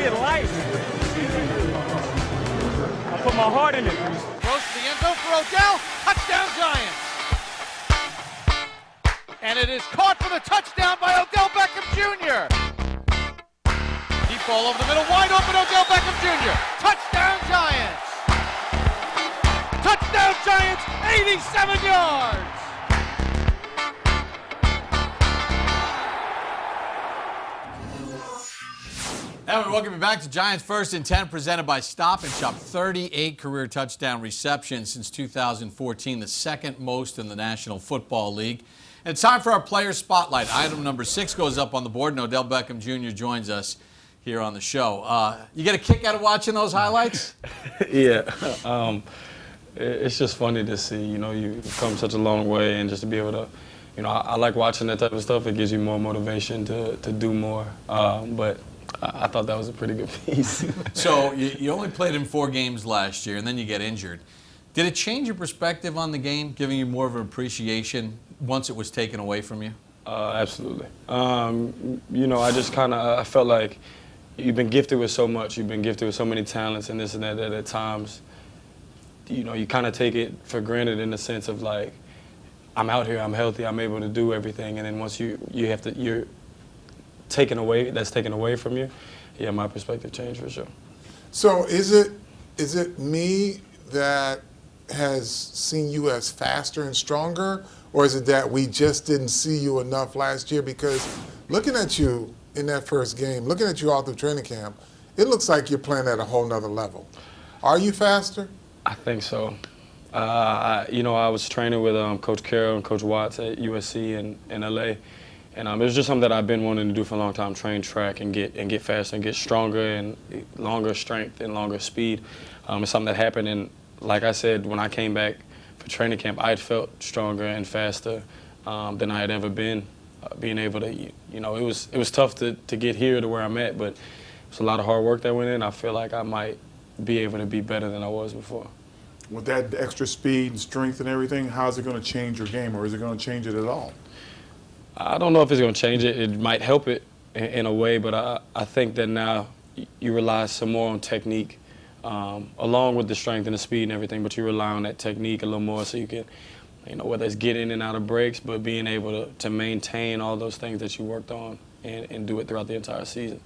see it light. I put my heart in it. Throws to the end zone for Odell. Touchdown Giants. And it is caught for the touchdown by Odell Beckham Jr. Deep ball over the middle, wide open Odell Beckham Jr. Touchdown Giants. Touchdown Giants, 87 yards. And we welcome you back to Giants First and 10, presented by Stop and Shop. 38 career touchdown receptions since 2014, the second most in the National Football League. And it's time for our player spotlight. Item number 6 goes up on the board, and Odell Beckham Jr. joins us here on the show. You get a kick out of watching those highlights? Yeah. It's just funny to see, you've come such a long way, and just to be able to, I like watching that type of stuff. It gives you more motivation to do more. But I thought that was a pretty good piece. So you only played in 4 games last year, and then you get injured. Did it change your perspective on the game, giving you more of an appreciation once it was taken away from you? Absolutely. I just I felt like you've been gifted with so much. You've been gifted with so many talents and this and that at times, you kind of take it for granted in the sense of like, I'm out here, I'm healthy, I'm able to do everything. And then once you're taken away, that's taken away from you, yeah, my perspective changed for sure. So is it me that has seen you as faster and stronger, or is it that we just didn't see you enough last year? Because looking at you in that first game, looking at you all through training camp, it looks like you're playing at a whole nother level. Are you faster? I think so. I was training with Coach Carroll and Coach Watts at USC in LA. And it was just something that I've been wanting to do for a long time, train track and get faster and get stronger and longer strength and longer speed. It's something that happened, and like I said, when I came back for training camp, I had felt stronger and faster than I had ever been. Being able to, it was tough to get here to where I'm at, but it was a lot of hard work that went in. I feel like I might be able to be better than I was before. With that extra speed and strength and everything, how is it going to change your game, or is it going to change it at all? I don't know if it's going to change it. It might help it in a way, but I think that now you rely some more on technique, along with the strength and the speed and everything, but you rely on that technique a little more so you can, whether it's get in and out of breaks, but being able to maintain all those things that you worked on and do it throughout the entire season.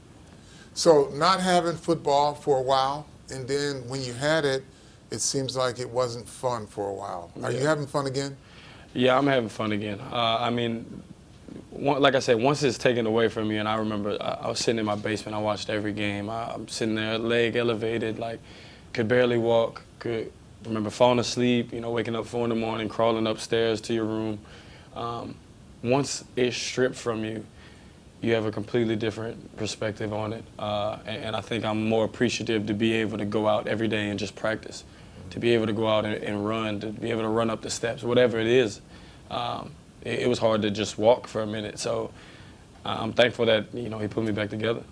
So not having football for a while, and then when you had it, it seems like it wasn't fun for a while. Are you having fun again? Yeah, I'm having fun again. Like I said, once it's taken away from you, and I remember I was sitting in my basement, I watched every game. I'm sitting there, leg elevated, like could barely walk, could remember falling asleep, waking up 4 in the morning, crawling upstairs to your room. Once it's stripped from you, you have a completely different perspective on it. And I think I'm more appreciative to be able to go out every day and just practice, to be able to go out and run, to be able to run up the steps, whatever it is. It was hard to just walk for a minute, so I'm thankful that he put me back together.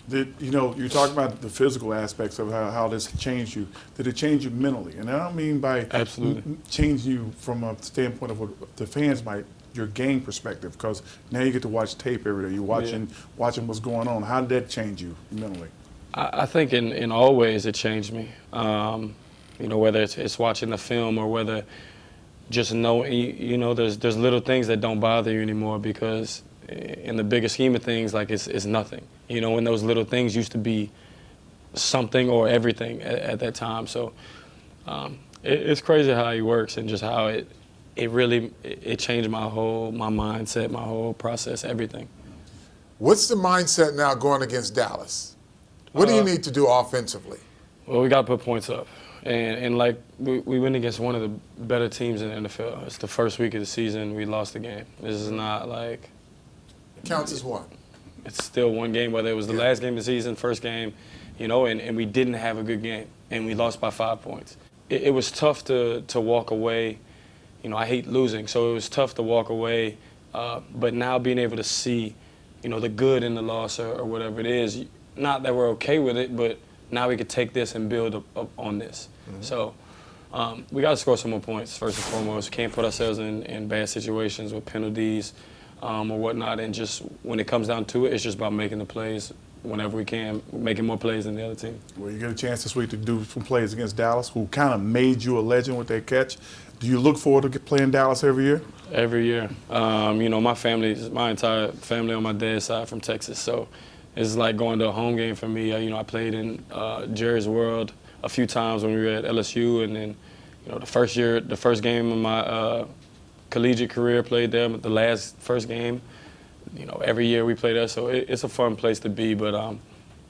You talk about the physical aspects of how this changed you. Did it change you mentally? And I don't mean by absolutely change you from a standpoint of what the fans might, your game perspective, because now you get to watch tape every day. You're watching what's going on. How did that change you mentally? I think in all ways it changed me. Whether it's watching the film or whether just knowing, there's little things that don't bother you anymore, because in the bigger scheme of things, like it's nothing. When those little things used to be something or everything at that time. So it's crazy how he works and just how it really changed my mindset, my whole process, everything. What's the mindset now going against Dallas? What do you need to do offensively? Well, we got to put points up. And like we went against one of the better teams in the NFL. It's the first week of the season. We lost the game. This is not like... It counts as one. It's still one game, whether it was the last game of the season, first game, and we didn't have a good game, and we lost by 5 points. It was tough to walk away. I hate losing, so it was tough to walk away. But now being able to see, the good in the loss or whatever it is, not that we're okay with it, but now we could take this and build up on this. Mm-hmm. So we got to score some more points, first and foremost. Can't put ourselves in bad situations with penalties or whatnot. And just when it comes down to it, it's just about making the plays whenever we can, making more plays than the other team. Well, you get a chance this week to do some plays against Dallas, who kind of made you a legend with their catch. Do you look forward to playing Dallas every year? Every year. You know, my entire family on my dad's side from Texas, so it's like going to a home game for me. You know, I played in Jerry's World a few times when we were at LSU, and then, you know, the first game of my collegiate career, played there. But the first game, you know, every year we play there, so it's a fun place to be. But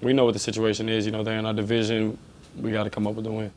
we know what the situation is. You know, they're in our division. We got to come up with a win.